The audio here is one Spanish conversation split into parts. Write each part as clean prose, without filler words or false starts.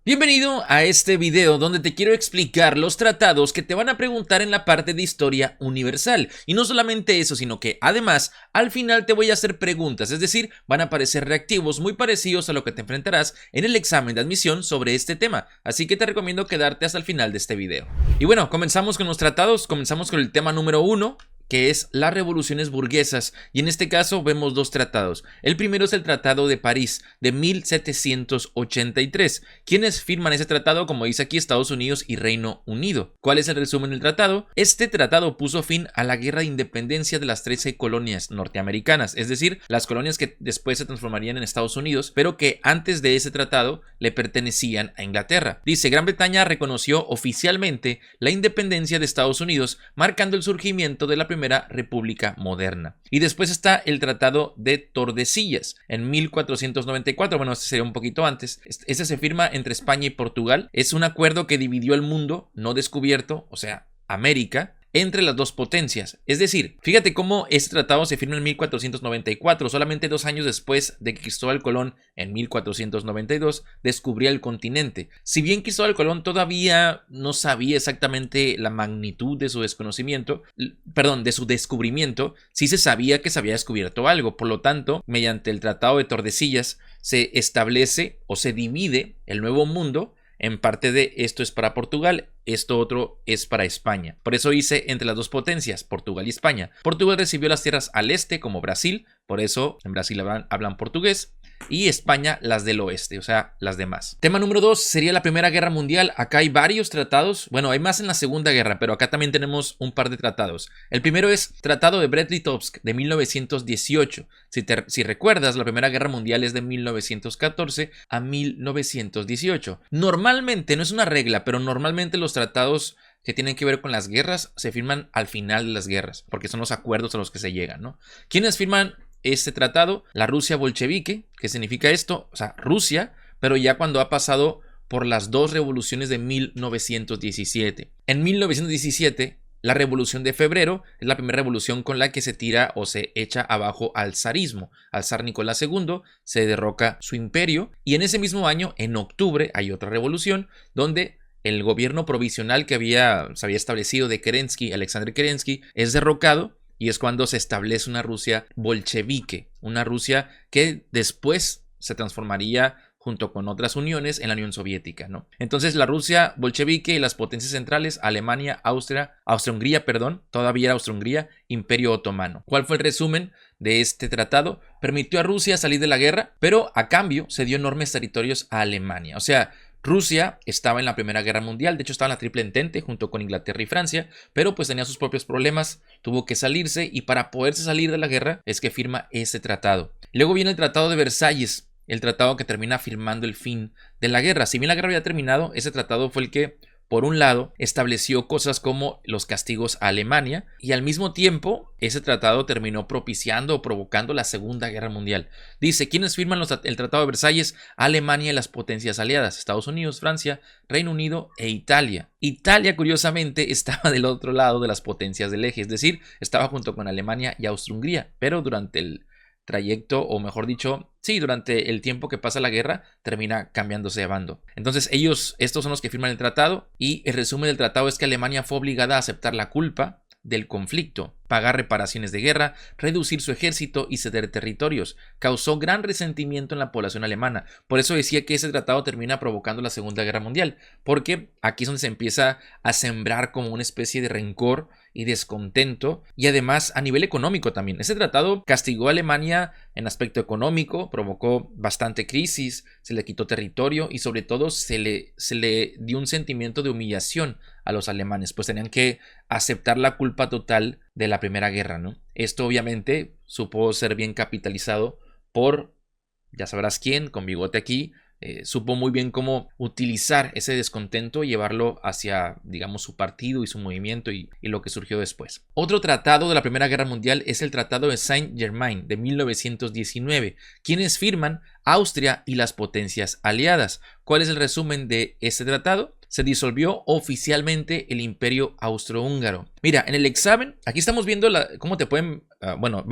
Bienvenido a este video donde te quiero explicar los tratados que te van a preguntar en la parte de historia universal. Y no solamente eso, sino que además al final te voy a hacer preguntas, es decir, van a aparecer reactivos muy parecidos a lo que te enfrentarás en el examen de admisión sobre este tema. Así que te recomiendo quedarte hasta el final de este video. Y bueno, comenzamos con los tratados, comenzamos con el tema número 1. Que es las revoluciones burguesas, y en este caso vemos dos tratados. El primero es el Tratado de París de 1783. ¿Quiénes firman ese tratado? Como dice aquí, Estados Unidos y Reino Unido. ¿Cuál es el resumen del tratado? Este tratado puso fin a la guerra de independencia de las 13 colonias norteamericanas, es decir, las colonias que después se transformarían en Estados Unidos, pero que antes de ese tratado le pertenecían a Inglaterra. Dice, Gran Bretaña reconoció oficialmente la independencia de Estados Unidos, marcando el surgimiento de la Primera República moderna. Y después está el Tratado de Tordesillas en 1494, bueno, este sería un poquito antes. Este se firma entre España y Portugal. Es un acuerdo que dividió el mundo no descubierto, o sea, América, entre las dos potencias. Es decir, fíjate cómo este tratado se firma en 1494, solamente 2 años después de que Cristóbal Colón en 1492 descubría el continente. Si bien Cristóbal Colón todavía no sabía exactamente la magnitud de su desconocimiento, de su descubrimiento, sí se sabía que se había descubierto algo. Por lo tanto, mediante el Tratado de Tordesillas se establece o se divide el Nuevo Mundo. En parte de esto es para Portugal, esto otro es para España. Por eso hice entre las dos potencias, Portugal y España. Portugal recibió las tierras al este como Brasil, por eso en Brasil hablan portugués. Y España las del oeste, o sea, las demás. Tema número 2 sería la Primera Guerra Mundial. Acá hay varios tratados. Bueno, hay más en la Segunda Guerra, pero acá también tenemos un par de tratados. El primero es Tratado de Brest-Litovsk de 1918. Si recuerdas, la Primera Guerra Mundial es de 1914 a 1918. Normalmente, no es una regla, pero normalmente los tratados que tienen que ver con las guerras se firman al final de las guerras, porque son los acuerdos a los que se llegan, ¿no? ¿Quiénes firman este tratado? La Rusia bolchevique. ¿Qué significa esto? O sea, Rusia, pero ya cuando ha pasado por las dos revoluciones de 1917. En 1917, la Revolución de Febrero es la primera revolución con la que se tira o se echa abajo al zarismo. Al zar Nicolás II se derroca su imperio, y en ese mismo año, en octubre, hay otra revolución donde el gobierno provisional que se había establecido de Kerensky, Alexander Kerensky, es derrocado. Y es cuando se establece una Rusia bolchevique, una Rusia que después se transformaría junto con otras uniones en la Unión Soviética, ¿no? Entonces la Rusia bolchevique y las potencias centrales, Alemania, Austria-Hungría, todavía era Austria-Hungría, Imperio Otomano. ¿Cuál fue el resumen de este tratado? Permitió a Rusia salir de la guerra, pero a cambio se dio enormes territorios a Alemania. O sea, Rusia estaba en la Primera Guerra Mundial, de hecho estaba en la Triple Entente junto con Inglaterra y Francia, pero pues tenía sus propios problemas, tuvo que salirse, y para poderse salir de la guerra es que firma ese tratado. Luego viene el Tratado de Versalles, el tratado que termina firmando el fin de la guerra. Si bien la guerra había terminado, ese tratado fue el que, por un lado, estableció cosas como los castigos a Alemania, y al mismo tiempo ese tratado terminó propiciando o provocando la Segunda Guerra Mundial. Dice, ¿quiénes firman el Tratado de Versalles? Alemania y las potencias aliadas, Estados Unidos, Francia, Reino Unido e Italia. Italia, curiosamente, estaba del otro lado de las potencias del eje, es decir, estaba junto con Alemania y Austria-Hungría, pero durante el trayecto, o mejor dicho, sí, durante el tiempo que pasa la guerra, termina cambiándose de bando. Entonces estos son los que firman el tratado, y el resumen del tratado es que Alemania fue obligada a aceptar la culpa del conflicto, pagar reparaciones de guerra, reducir su ejército y ceder territorios. Causó gran resentimiento en la población alemana. Por eso decía que ese tratado termina provocando la Segunda Guerra Mundial, porque aquí es donde se empieza a sembrar como una especie de rencor y descontento, y además a nivel económico también. Ese tratado castigó a Alemania en aspecto económico, provocó bastante crisis, se le quitó territorio y sobre todo se le dio un sentimiento de humillación a los alemanes, pues tenían que aceptar la culpa total de la Primera Guerra, ¿no? Esto obviamente supo ser bien capitalizado por, ya sabrás quién, con bigote aquí. Supo muy bien cómo utilizar ese descontento y llevarlo hacia, digamos, su partido y su movimiento y lo que surgió después. Otro tratado de la Primera Guerra Mundial es el Tratado de Saint-Germain de 1919. ¿Quiénes firman? Austria y las potencias aliadas. ¿Cuál es el resumen de este tratado? Se disolvió oficialmente el Imperio Austrohúngaro. Mira, en el examen, aquí estamos viendo cómo te pueden...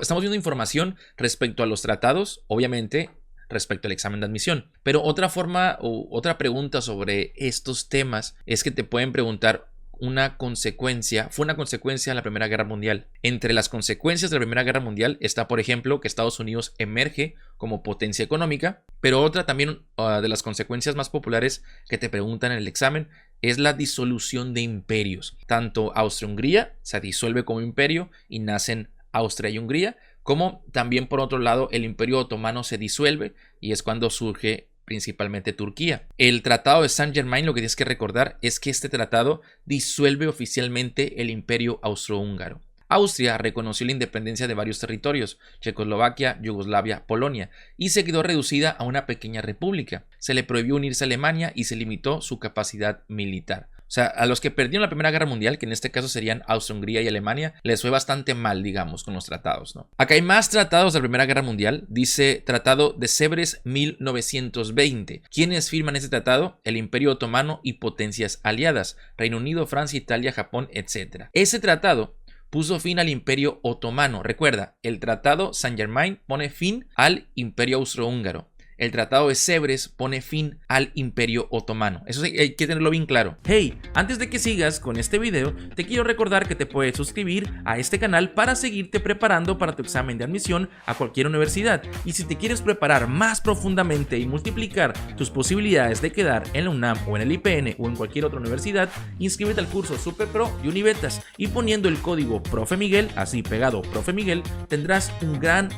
estamos viendo información respecto a los tratados, obviamente, respecto al examen de admisión. Pero otra forma o otra pregunta sobre estos temas es que te pueden preguntar fue una consecuencia de la Primera Guerra Mundial. Entre las consecuencias de la Primera Guerra Mundial está, por ejemplo, que Estados Unidos emerge como potencia económica, pero otra también de las consecuencias más populares que te preguntan en el examen es la disolución de imperios. Tanto Austria-Hungría se disuelve como imperio y nacen Austria y Hungría, como también por otro lado el Imperio Otomano se disuelve y es cuando surge principalmente Turquía. El Tratado de Saint-Germain, lo que tienes que recordar es que este tratado disuelve oficialmente el Imperio Austrohúngaro. Austria reconoció la independencia de varios territorios, Checoslovaquia, Yugoslavia, Polonia, y se quedó reducida a una pequeña república. Se le prohibió unirse a Alemania y se limitó su capacidad militar. O sea, a los que perdieron la Primera Guerra Mundial, que en este caso serían Austria-Hungría y Alemania, les fue bastante mal, digamos, con los tratados, ¿no? Acá hay más tratados de la Primera Guerra Mundial. Dice Tratado de Sèvres 1920. ¿Quiénes firman este tratado? El Imperio Otomano y potencias aliadas, Reino Unido, Francia, Italia, Japón, etc. Ese tratado puso fin al Imperio Otomano. Recuerda, el Tratado Saint-Germain pone fin al Imperio Austrohúngaro. El Tratado de Sèvres pone fin al Imperio Otomano. Eso hay que tenerlo bien claro. Hey, antes de que sigas con este video, te quiero recordar que te puedes suscribir a este canal para seguirte preparando para tu examen de admisión a cualquier universidad. Y si te quieres preparar más profundamente y multiplicar tus posibilidades de quedar en la UNAM o en el IPN o en cualquier otra universidad, inscríbete al curso Super Pro de Univetas y poniendo el código Profe Miguel, así pegado Profe Miguel, tendrás un gran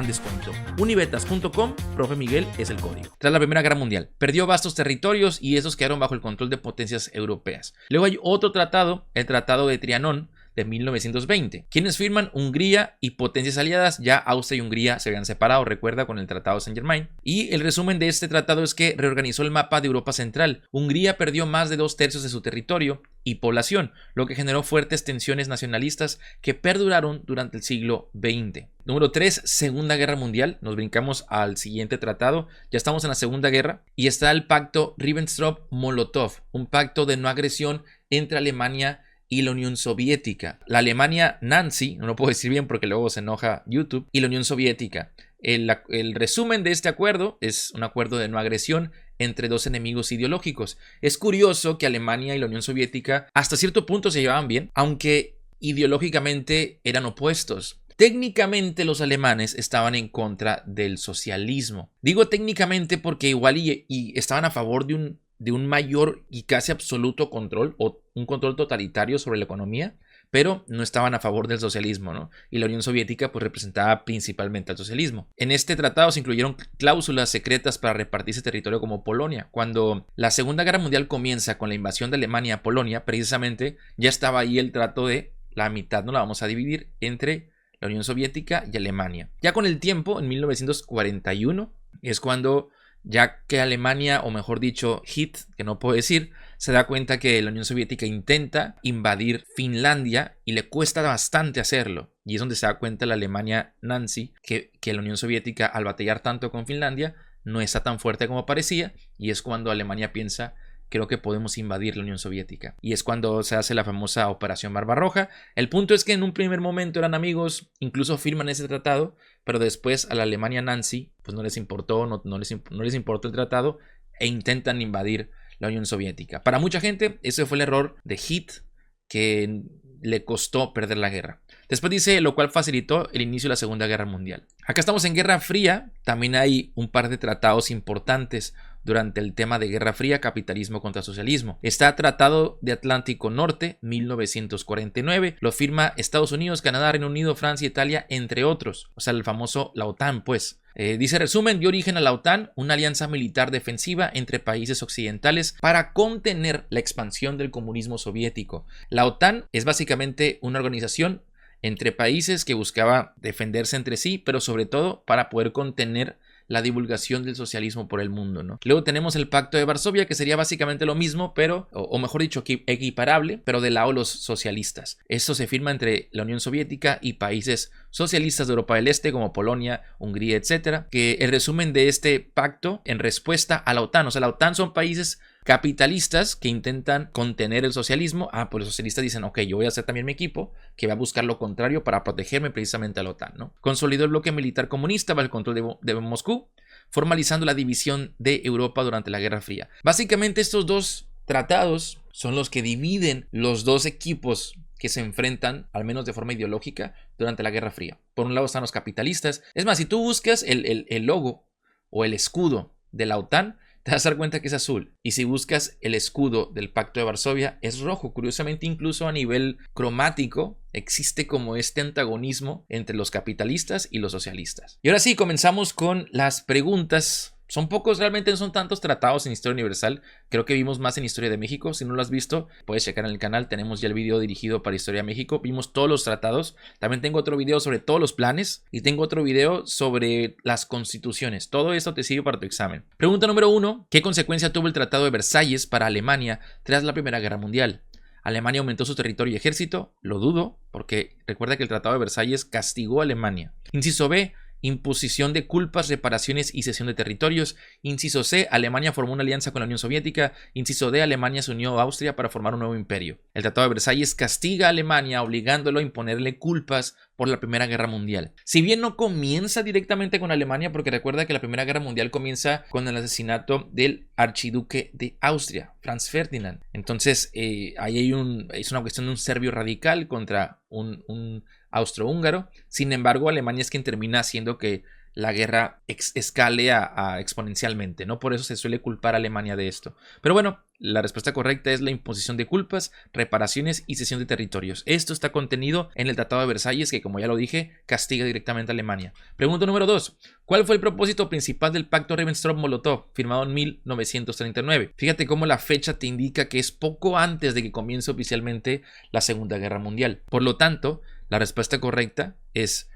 descuento. Univetas.com, Profe Miguel es el código. Tras la Primera Guerra Mundial, perdió vastos territorios y esos quedaron bajo el control de potencias europeas. Luego hay otro tratado, el Tratado de Trianón de 1920. ¿Quiénes firman? Hungría y potencias aliadas. Ya Austria y Hungría se habían separado, recuerda, con el Tratado de Saint-Germain. Y el resumen de este tratado es que reorganizó el mapa de Europa Central. Hungría perdió más de 2/3 de su territorio y población, lo que generó fuertes tensiones nacionalistas que perduraron durante el siglo XX. Número 3, Segunda Guerra Mundial. Nos brincamos al siguiente tratado. Ya estamos en la Segunda Guerra y está el pacto Ribbentrop-Molotov, un pacto de no agresión entre Alemania y la Unión Soviética. La Alemania nazi, no lo puedo decir bien porque luego se enoja YouTube, y la Unión Soviética. El resumen de este acuerdo es un acuerdo de no agresión entre dos enemigos ideológicos. Es curioso que Alemania y la Unión Soviética hasta cierto punto se llevaban bien, aunque ideológicamente eran opuestos. Técnicamente los alemanes estaban en contra del socialismo. Digo técnicamente porque igual y estaban a favor de un mayor y casi absoluto control o un control totalitario sobre la economía, pero no estaban a favor del socialismo, ¿no? Y la Unión Soviética pues representaba principalmente al socialismo. En este tratado se incluyeron cláusulas secretas para repartirse territorio como Polonia. Cuando la Segunda Guerra Mundial comienza con la invasión de Alemania a Polonia, precisamente ya estaba ahí el trato de la mitad, no la vamos a dividir entre la Unión Soviética y Alemania. Ya con el tiempo, en 1941, es cuando ya que Alemania, o mejor dicho, Hitler, que no puedo decir, se da cuenta que la Unión Soviética intenta invadir Finlandia y le cuesta bastante hacerlo. Y es donde se da cuenta la Alemania nazi que la Unión Soviética, al batallar tanto con Finlandia, no está tan fuerte como parecía, y es cuando Alemania piensa: creo que podemos invadir la Unión Soviética. Y es cuando se hace la famosa Operación Barbarroja. El punto es que en un primer momento eran amigos, incluso firman ese tratado, pero después a la Alemania nazi pues no les importó, no les importó el tratado e intentan invadir la Unión Soviética. Para mucha gente ese fue el error de Hitler que le costó perder la guerra. Después dice, lo cual facilitó el inicio de la Segunda Guerra Mundial. Acá estamos en Guerra Fría, también hay un par de tratados importantes durante el tema de Guerra Fría, capitalismo contra socialismo. Está Tratado de Atlántico Norte, 1949, lo firma Estados Unidos, Canadá, Reino Unido, Francia, Italia, entre otros. O sea, el famoso, la OTAN, pues. Dice resumen, dio origen a la OTAN, una alianza militar defensiva entre países occidentales para contener la expansión del comunismo soviético. La OTAN es básicamente una organización entre países que buscaba defenderse entre sí, pero sobre todo para poder contener la divulgación del socialismo por el mundo, ¿no? Luego tenemos el Pacto de Varsovia, que sería básicamente lo mismo, pero, o mejor dicho, equiparable, pero del lado de los socialistas. Esto se firma entre la Unión Soviética y países socialistas de Europa del Este, como Polonia, Hungría, etcétera. Que el resumen de este pacto en respuesta a la OTAN, o sea, la OTAN son países capitalistas que intentan contener el socialismo. Pues los socialistas dicen, ok, yo voy a hacer también mi equipo que va a buscar lo contrario para protegerme precisamente a la OTAN, ¿no? Consolidó el bloque militar comunista bajo el control de Moscú. formalizando la división de Europa durante la Guerra Fría. Básicamente estos dos tratados son los que dividen los dos equipos que se enfrentan, al menos de forma ideológica, durante la Guerra Fría. Por un lado están los capitalistas. Es más, si tú buscas el logo o el escudo de la OTAN, te vas a dar cuenta que es azul. Y si buscas el escudo del Pacto de Varsovia, es rojo. Curiosamente, incluso a nivel cromático, existe como este antagonismo entre los capitalistas y los socialistas. Y ahora sí, comenzamos con las preguntas. Son pocos, realmente no son tantos tratados en Historia Universal. Creo que vimos más en Historia de México. Si no lo has visto, puedes checar en el canal. Tenemos ya el video dirigido para Historia de México. Vimos todos los tratados. También tengo otro video sobre todos los planes. Y tengo otro video sobre las constituciones. Todo esto te sirve para tu examen. Pregunta número 1. ¿Qué consecuencia tuvo el Tratado de Versalles para Alemania tras la Primera Guerra Mundial? ¿Alemania aumentó su territorio y ejército? Lo dudo, porque recuerda que el Tratado de Versalles castigó a Alemania. Inciso B. Imposición de culpas, reparaciones y cesión de territorios. Inciso C. Alemania formó una alianza con la Unión Soviética. Inciso D. Alemania se unió a Austria para formar un nuevo imperio. El Tratado de Versalles castiga a Alemania obligándolo a imponerle culpas por la Primera Guerra Mundial. Si bien no comienza directamente con Alemania, porque recuerda que la Primera Guerra Mundial comienza con el asesinato del archiduque de Austria, Franz Ferdinand. Entonces ahí es una cuestión de un serbio radical contra un austrohúngaro. Sin embargo, Alemania es quien termina haciendo que la guerra escale exponencialmente, ¿no? Por eso se suele culpar a Alemania de esto. Pero bueno, la respuesta correcta es la imposición de culpas, reparaciones y cesión de territorios. Esto está contenido en el Tratado de Versalles, que, como ya lo dije, castiga directamente a Alemania. Pregunta número 2. ¿Cuál fue el propósito principal del Pacto Ribbentrop-Molotov, firmado en 1939? Fíjate cómo la fecha te indica que es poco antes de que comience oficialmente la Segunda Guerra Mundial. Por lo tanto, la respuesta correcta es...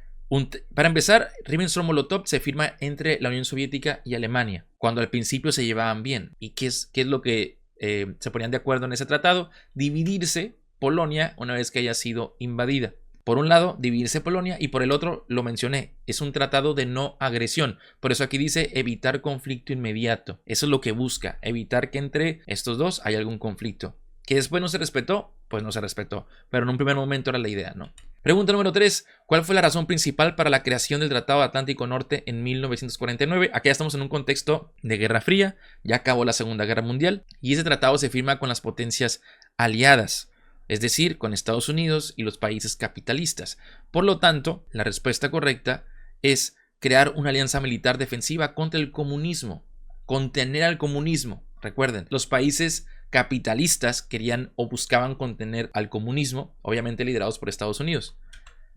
Para empezar, Ribbentrop-Molotov se firma entre la Unión Soviética y Alemania, cuando al principio se llevaban bien. ¿Y qué es lo que se ponían de acuerdo en ese tratado? Dividirse Polonia una vez que haya sido invadida. Por un lado, dividirse Polonia, y por el otro, lo mencioné, es un tratado de no agresión. Por eso aquí dice evitar conflicto inmediato. Eso es lo que busca, evitar que entre estos dos haya algún conflicto. ¿Que después no se respetó? Pues no se respetó, pero en un primer momento era la idea, ¿no? Pregunta número 3. ¿Cuál fue la razón principal para la creación del Tratado Atlántico Norte en 1949? Aquí ya estamos en un contexto de Guerra Fría, ya acabó la Segunda Guerra Mundial, y ese tratado se firma con las potencias aliadas, es decir, con Estados Unidos y los países capitalistas. Por lo tanto, la respuesta correcta es crear una alianza militar defensiva contra el comunismo, contener al comunismo. Recuerden, los países capitalistas querían o buscaban contener al comunismo, obviamente liderados por Estados Unidos.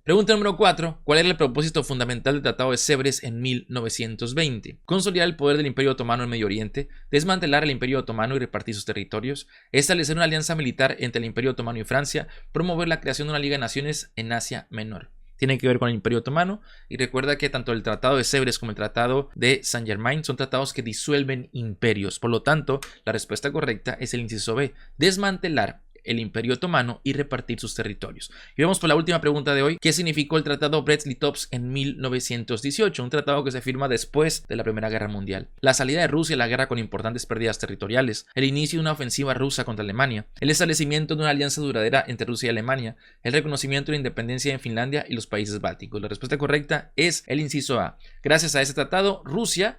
Pregunta número 4. ¿Cuál era el propósito fundamental del Tratado de Sèvres en 1920? Consolidar el poder del Imperio Otomano en Medio Oriente, desmantelar el Imperio Otomano y repartir sus territorios, establecer una alianza militar entre el Imperio Otomano y Francia, promover la creación de una Liga de Naciones en Asia Menor. Tiene que ver con el Imperio Otomano, y recuerda que tanto el Tratado de Sèvres como el Tratado de Saint-Germain son tratados que disuelven imperios. Por lo tanto, la respuesta correcta es el inciso B, desmantelar el Imperio Otomano y repartir sus territorios. Y vamos por la última pregunta de hoy. ¿Qué significó el Tratado Brest-Litovsk en 1918? Un tratado que se firma después de la Primera Guerra Mundial. La salida de Rusia a la guerra con importantes pérdidas territoriales, el inicio de una ofensiva rusa contra Alemania, el establecimiento de una alianza duradera entre Rusia y Alemania, el reconocimiento de la independencia en Finlandia y los países bálticos. La respuesta correcta es el inciso A. Gracias a ese tratado,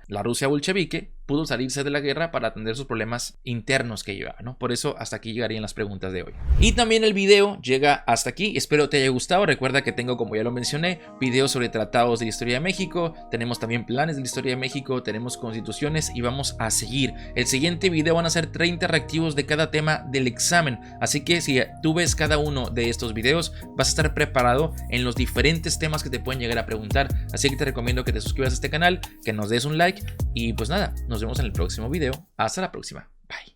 la Rusia bolchevique, pudo salirse de la guerra para atender sus problemas internos que llevaba, ¿no? Por eso hasta aquí llegarían las preguntas de hoy. Y también el video llega hasta aquí. Espero te haya gustado. Recuerda que tengo, como ya lo mencioné, videos sobre tratados de la historia de México. Tenemos también planes de la historia de México. Tenemos constituciones y vamos a seguir. El siguiente video van a ser 30 reactivos de cada tema del examen. Así que si tú ves cada uno de estos videos, vas a estar preparado en los diferentes temas que te pueden llegar a preguntar. Así que te recomiendo que te suscribas a este canal, que nos des un like y pues nada, nos vemos en el próximo video. Hasta la próxima. Bye.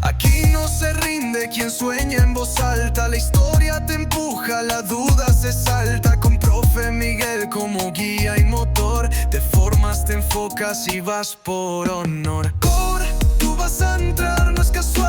Aquí no se rinde quien sueña en voz alta. La historia te empuja, la duda se salta. Con profe Miguel como guía y motor, te formas, te enfocas y vas por honor. Core, tú vas a entrar, no es casual.